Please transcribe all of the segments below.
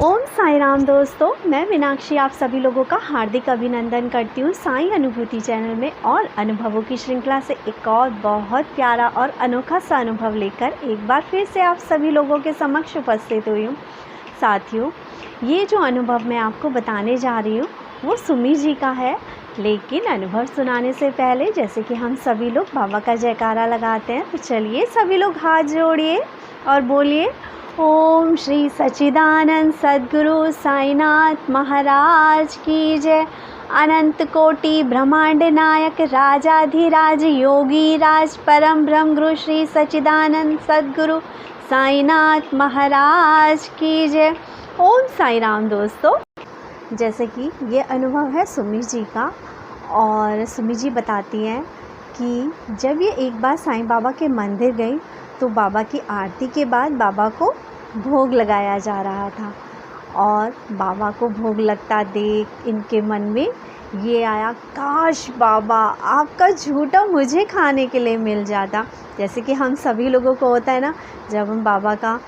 ओम साई राम दोस्तों, मैं मीनाक्षी आप सभी लोगों का हार्दिक अभिनंदन करती हूँ साई अनुभूति चैनल में। और अनुभवों की श्रृंखला से एक और बहुत प्यारा और अनोखा सा अनुभव लेकर एक बार फिर से आप सभी लोगों के समक्ष उपस्थित हुई हूँ। साथियों, ये जो अनुभव मैं आपको बताने जा रही हूँ वो सुमी जी का है। लेकिन अनुभव सुनाने से पहले जैसे कि हम सभी लोग बाबा का जयकारा लगाते हैं, तो चलिए सभी लोग हाथ जोड़िए और बोलिए ओम श्री सच्चिदानंद सद्गुरु साईनाथ महाराज की जय। अनंत कोटि ब्रह्मांड नायक राजाधिराज योगी राज परम ब्रह्म गुरु श्री सच्चिदानंद सद्गुरु साईनाथ महाराज की जय। ओम साई राम दोस्तों, जैसे कि ये अनुभव है सुमी जी का। और सुमी जी बताती हैं कि जब ये एक बार साईं बाबा के मंदिर गई तो बाबा की आरती के बाद बाबा को भोग लगाया जा रहा था। और बाबा को भोग लगता देख इनके मन में ये आया, काश बाबा आपका झूठा मुझे खाने के लिए मिल जाता। जैसे कि हम सभी लोगों को होता है ना, जब हम बाबा का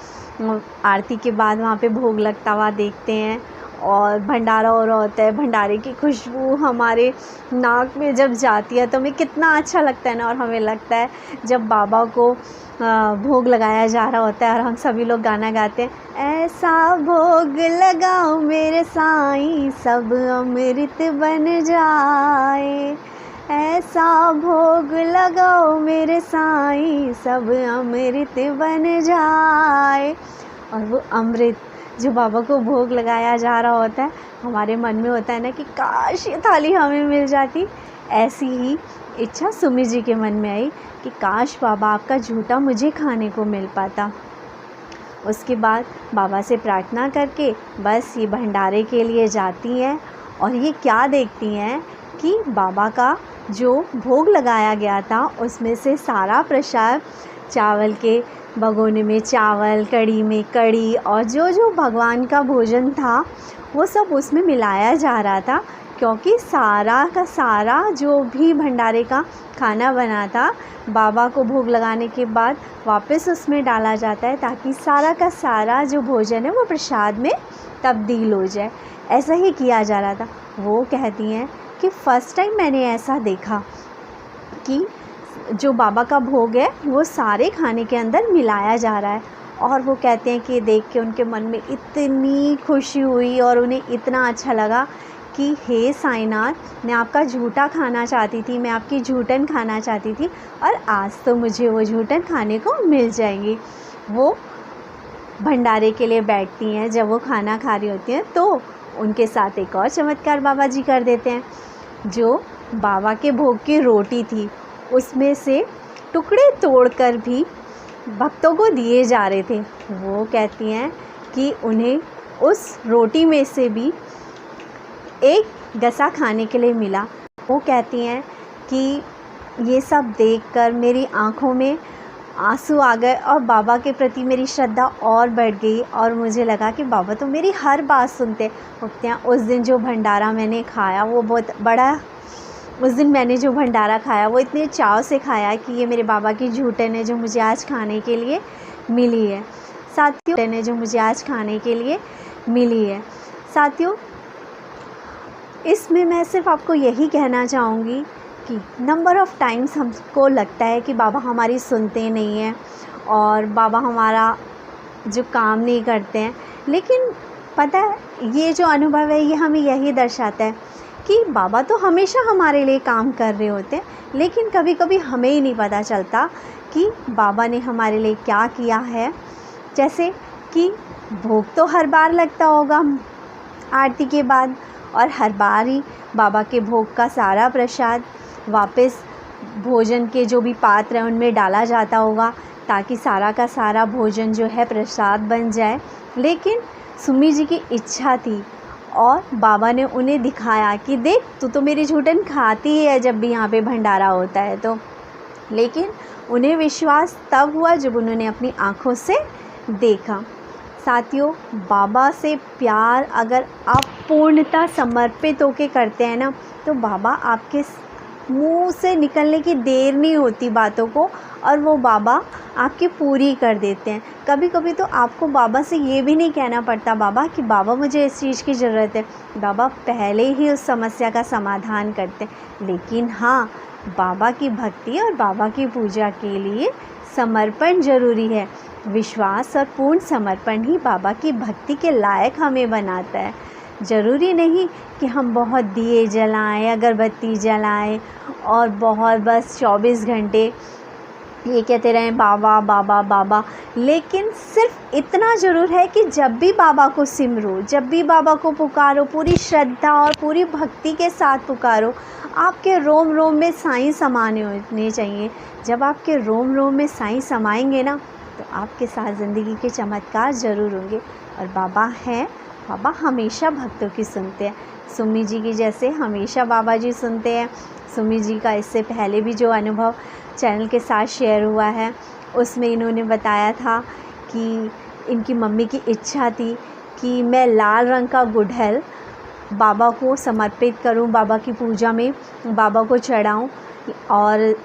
आरती के बाद वहाँ पे भोग लगता हुआ देखते हैं और भंडारा हो रहा होता है, भंडारे की खुशबू हमारे नाक में जब जाती है तो हमें कितना अच्छा लगता है ना। और हमें लगता है जब बाबा को भोग लगाया जा रहा होता है और हम सभी लोग गाना गाते हैं, ऐसा भोग लगाओ मेरे साईं सब अमृत बन जाए, ऐसा भोग लगाओ मेरे साईं सब अमृत बन जाए। और वो अमृत जो बाबा को भोग लगाया जा रहा होता है, हमारे मन में होता है ना कि काश ये थाली हमें मिल जाती। ऐसी ही इच्छा सुमी जी के मन में आई कि काश बाबा आपका झूठा मुझे खाने को मिल पाता। उसके बाद बाबा से प्रार्थना करके बस ये भंडारे के लिए जाती हैं। और ये क्या देखती हैं कि बाबा का जो भोग लगाया गया था उसमें से सारा प्रसाद, चावल के भगोने में चावल, कढ़ी में कढ़ी और जो जो भगवान का भोजन था वो सब उसमें मिलाया जा रहा था। क्योंकि सारा का सारा जो भी भंडारे का खाना बना था बाबा को भोग लगाने के बाद वापस उसमें डाला जाता है, ताकि सारा का सारा जो भोजन है वो प्रसाद में तब्दील हो जाए। ऐसा ही किया जा रहा था। वो कहती हैं कि फ़र्स्ट टाइम मैंने ऐसा देखा कि जो बाबा का भोग है वो सारे खाने के अंदर मिलाया जा रहा है। और वो कहते हैं कि देख के उनके मन में इतनी खुशी हुई और उन्हें इतना अच्छा लगा कि हे साईनाथ, मैं आपका झूठा खाना चाहती थी, मैं आपकी झूठन खाना चाहती थी और आज तो मुझे वो झूठन खाने को मिल जाएंगी। वो भंडारे के लिए बैठती हैं, जब वो खाना खा रही होती हैं तो उनके साथ एक और चमत्कार बाबा जी कर देते हैं। जो बाबा के भोग की रोटी थी उसमें से टुकड़े तोड़कर भी भक्तों को दिए जा रहे थे। वो कहती हैं कि उन्हें उस रोटी में से भी एक गसा खाने के लिए मिला। वो कहती हैं कि ये सब देखकर मेरी आँखों में आंसू आ गए और बाबा के प्रति मेरी श्रद्धा और बढ़ गई। और मुझे लगा कि बाबा तो मेरी हर बात सुनते हैं। उस दिन जो भंडारा मैंने खाया वो बहुत बड़ा, उस दिन मैंने जो भंडारा खाया वो इतने चाव से खाया कि ये मेरे बाबा की झूठन है जो मुझे आज खाने के लिए मिली है। साथियों, जो मुझे आज खाने के लिए मिली है। साथियों, इसमें मैं सिर्फ आपको यही कहना चाहूँगी कि नंबर ऑफ़ टाइम्स हमको लगता है कि बाबा हमारी सुनते नहीं हैं और बाबा हमारा जो काम नहीं करते हैं। लेकिन पता है, ये जो अनुभव है ये हमें यही दर्शाता है कि बाबा तो हमेशा हमारे लिए काम कर रहे होते हैं, लेकिन कभी कभी हमें ही नहीं पता चलता कि बाबा ने हमारे लिए क्या किया है। जैसे कि भोग तो हर बार लगता होगा आरती के बाद, और हर बार ही बाबा के भोग का सारा प्रसाद वापस भोजन के जो भी पात्र हैं उनमें डाला जाता होगा, ताकि सारा का सारा भोजन जो है प्रसाद बन जाए। लेकिन सुमी जी की इच्छा थी और बाबा ने उन्हें दिखाया कि देख, तू तो मेरी झूठन खाती ही है जब भी यहाँ पे भंडारा होता है तो। लेकिन उन्हें विश्वास तब हुआ जब उन्होंने अपनी आँखों से देखा। साथियों, बाबा से प्यार अगर आप पूर्णतः समर्पित होकर करते हैं ना, तो बाबा आपके मुंह से निकलने की देर नहीं होती बातों को, और वो बाबा आपकी पूरी कर देते हैं। कभी कभी तो आपको बाबा से ये भी नहीं कहना पड़ता बाबा कि बाबा मुझे इस चीज़ की ज़रूरत है, बाबा पहले ही उस समस्या का समाधान करते हैं। लेकिन हाँ, बाबा की भक्ति और बाबा की पूजा के लिए समर्पण ज़रूरी है। विश्वास और पूर्ण समर्पण ही बाबा की भक्ति के लायक हमें बनाता है। ज़रूरी नहीं कि हम बहुत दिए जलाएं, अगरबत्ती जलाएं और बहुत बस 24 घंटे ये कहते रहें बाबा बाबा बाबा। लेकिन सिर्फ इतना ज़रूर है कि जब भी बाबा को सिमरो, जब भी बाबा को पुकारो, पूरी श्रद्धा और पूरी भक्ति के साथ पुकारो, आपके रोम रोम में साईं समाने होने चाहिए। जब आपके रोम रोम में साईं समाएंगे ना, तो आपके साथ ज़िंदगी के चमत्कार ज़रूर होंगे। और बाबा हैं, बाबा हमेशा भक्तों की सुनते हैं। सुमी जी की जैसे हमेशा बाबा जी सुनते हैं। सुमी जी का इससे पहले भी जो अनुभव चैनल के साथ शेयर हुआ है, उसमें इन्होंने बताया था कि इनकी मम्मी की इच्छा थी कि मैं लाल रंग का गुड़हल बाबा को समर्पित करूं, बाबा की पूजा में बाबा को चढ़ाऊं। और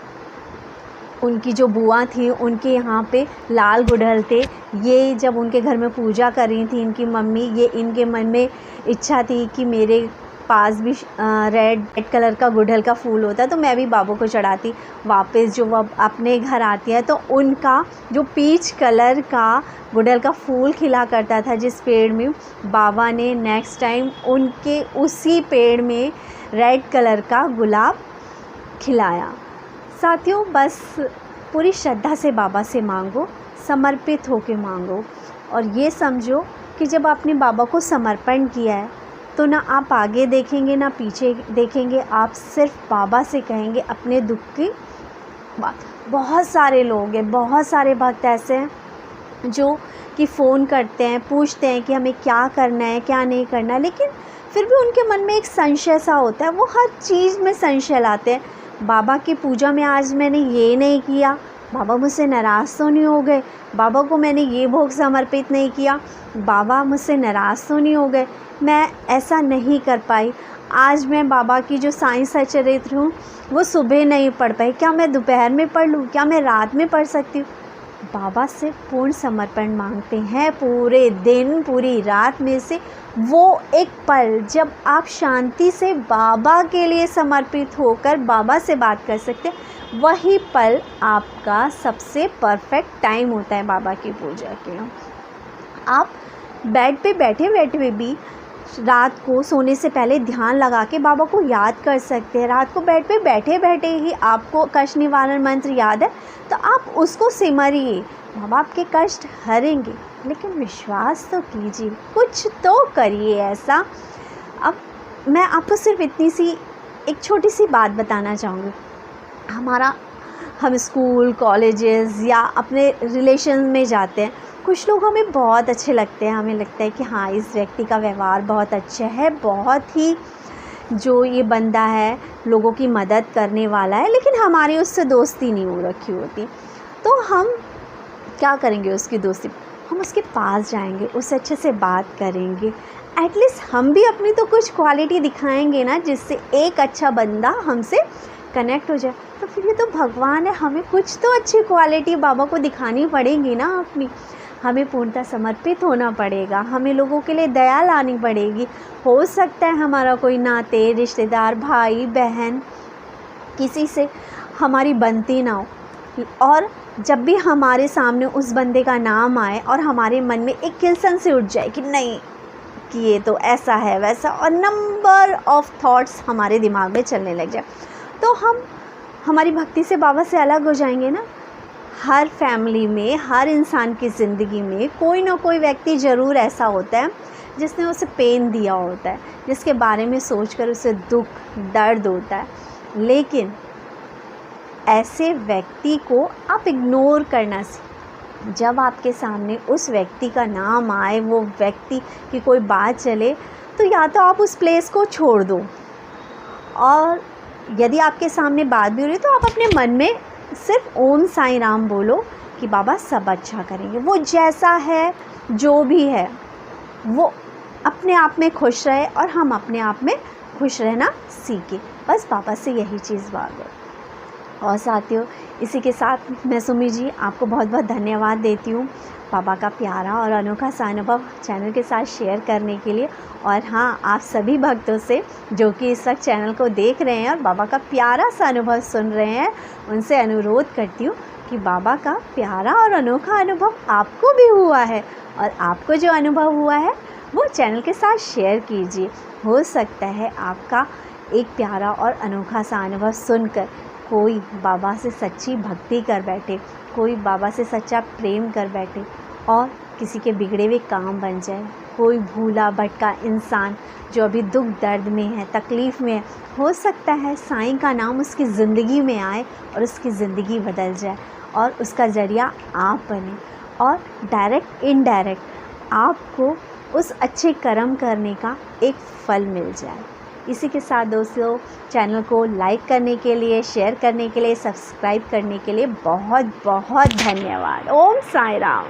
उनकी जो बुआ थी उनके यहाँ पे लाल गुड़हल थे। ये जब उनके घर में पूजा कर रही थी इनकी मम्मी, ये इनके मन में इच्छा थी कि मेरे पास भी रेड कलर का गुड़हल का फूल होता तो मैं भी बाबा को चढ़ाती। वापस जो वो अपने घर आती है तो उनका जो पीच कलर का गुड़हल का फूल खिला करता था जिस पेड़ में, बाबा ने नेक्स्ट टाइम उनके उसी पेड़ में रेड कलर का गुलाब खिलाया। साथियों, बस पूरी श्रद्धा से बाबा से मांगो, समर्पित होके मांगो, और ये समझो कि जब आपने बाबा को समर्पण किया है तो ना आप आगे देखेंगे ना पीछे देखेंगे, आप सिर्फ बाबा से कहेंगे अपने दुख की बात। बहुत सारे लोग हैं, बहुत सारे भक्त ऐसे हैं जो कि फ़ोन करते हैं, पूछते हैं कि हमें क्या करना है क्या नहीं करना, लेकिन फिर भी उनके मन में एक संशय सा होता है। वो हर चीज़ में संशय लाते हैं। बाबा की पूजा में आज मैंने ये नहीं किया, बाबा मुझसे नाराज़ तो नहीं हो गए, बाबा को मैंने ये भोग समर्पित नहीं किया, बाबा मुझसे नाराज़ तो नहीं हो गए, मैं ऐसा नहीं कर पाई, आज मैं बाबा की जो साईं सचरित्र हूँ वो सुबह नहीं पढ़ पाई, क्या मैं दोपहर में पढ़ लूँ, क्या मैं रात में पढ़ सकती हूँ। बाबा से पूर्ण समर्पण मांगते हैं। पूरे दिन पूरी रात में से वो एक पल जब आप शांति से बाबा के लिए समर्पित होकर बाबा से बात कर सकते हैं, वही पल आपका सबसे परफेक्ट टाइम होता है बाबा की पूजा के। आप बेड पे बैठे बैठे भी रात को सोने से पहले ध्यान लगा के बाबा को याद कर सकते हैं। रात को बेड पे बैठे बैठे ही आपको कष्ट निवारण मंत्र याद है तो आप उसको सिमरिए, बाबा आपके कष्ट हरेंगे। लेकिन विश्वास तो कीजिए, कुछ तो करिए ऐसा। अब मैं आपको सिर्फ इतनी सी एक छोटी सी बात बताना चाहूँगी। हम स्कूल कॉलेजेस या अपने रिलेशन में जाते हैं, कुछ लोग हमें बहुत अच्छे लगते हैं, हमें लगता है कि हाँ इस व्यक्ति का व्यवहार बहुत अच्छा है, बहुत ही जो ये बंदा है लोगों की मदद करने वाला है, लेकिन हमारी उससे दोस्ती नहीं हो रखी होती। तो हम क्या करेंगे उसकी दोस्ती, हम उसके पास जाएंगे, उससे अच्छे से बात करेंगे, एटलीस्ट हम भी अपनी तो कुछ क्वालिटी दिखाएंगे ना, जिससे एक अच्छा बंदा हमसे कनेक्ट हो जाए। तो फिर ये तो भगवान है, हमें कुछ तो अच्छी क्वालिटी बाबा को दिखानी पड़ेगी ना अपनी। हमें पूर्णतः समर्पित होना पड़ेगा, हमें लोगों के लिए दया लानी पड़ेगी। हो सकता है हमारा कोई नाते रिश्तेदार भाई बहन किसी से हमारी बनती ना हो, और जब भी हमारे सामने उस बंदे का नाम आए और हमारे मन में एक किलसन से उठ जाए कि नहीं कि ये तो ऐसा है वैसा, और नंबर ऑफ थॉट्स हमारे दिमाग में चलने लग जाए, तो हम हमारी भक्ति से बाबा से अलग हो जाएंगे ना। हर फैमिली में, हर इंसान की ज़िंदगी में कोई ना कोई व्यक्ति ज़रूर ऐसा होता है जिसने उसे पेन दिया होता है, जिसके बारे में सोचकर उसे दुख दर्द होता है। लेकिन ऐसे व्यक्ति को आप इग्नोर करना सीखें। जब आपके सामने उस व्यक्ति का नाम आए, वो व्यक्ति की कोई बात चले, तो या तो आप उस प्लेस को छोड़ दो, और यदि आपके सामने बात भी हो रही तो आप अपने मन में सिर्फ ओम साईं राम बोलो कि बाबा सब अच्छा करेंगे। वो जैसा है जो भी है वो अपने आप में खुश रहे और हम अपने आप में खुश रहना सीखें। बस बाबा से यही चीज़ मांगो। और साथियों, इसी के साथ मैं सुमी जी आपको बहुत बहुत धन्यवाद देती हूँ बाबा का प्यारा और अनोखा सा अनुभव चैनल के साथ शेयर करने के लिए। और हाँ, आप सभी भक्तों से जो कि इस वक्त चैनल को देख रहे हैं और बाबा का प्यारा सा अनुभव सुन रहे हैं, उनसे अनुरोध करती हूँ कि बाबा का प्यारा और अनोखा अनुभव आपको भी हुआ है और आपको जो अनुभव हुआ है वो चैनल के साथ शेयर कीजिए। हो सकता है आपका एक प्यारा और अनोखा सा अनुभव सुनकर कोई बाबा से सच्ची भक्ति कर बैठे, कोई बाबा से सच्चा प्रेम कर बैठे और किसी के बिगड़े हुए काम बन जाए। कोई भूला भटका इंसान जो अभी दुख दर्द में है, तकलीफ़ में है, हो सकता है साईं का नाम उसकी ज़िंदगी में आए और उसकी ज़िंदगी बदल जाए और उसका ज़रिया आप बने और डायरेक्ट इनडायरेक्ट आपको उस अच्छे कर्म करने का एक फल मिल जाए। इसी के साथ दोस्तों, चैनल को लाइक करने के लिए, शेयर करने के लिए, सब्सक्राइब करने के लिए बहुत बहुत धन्यवाद। ओम साईं राम।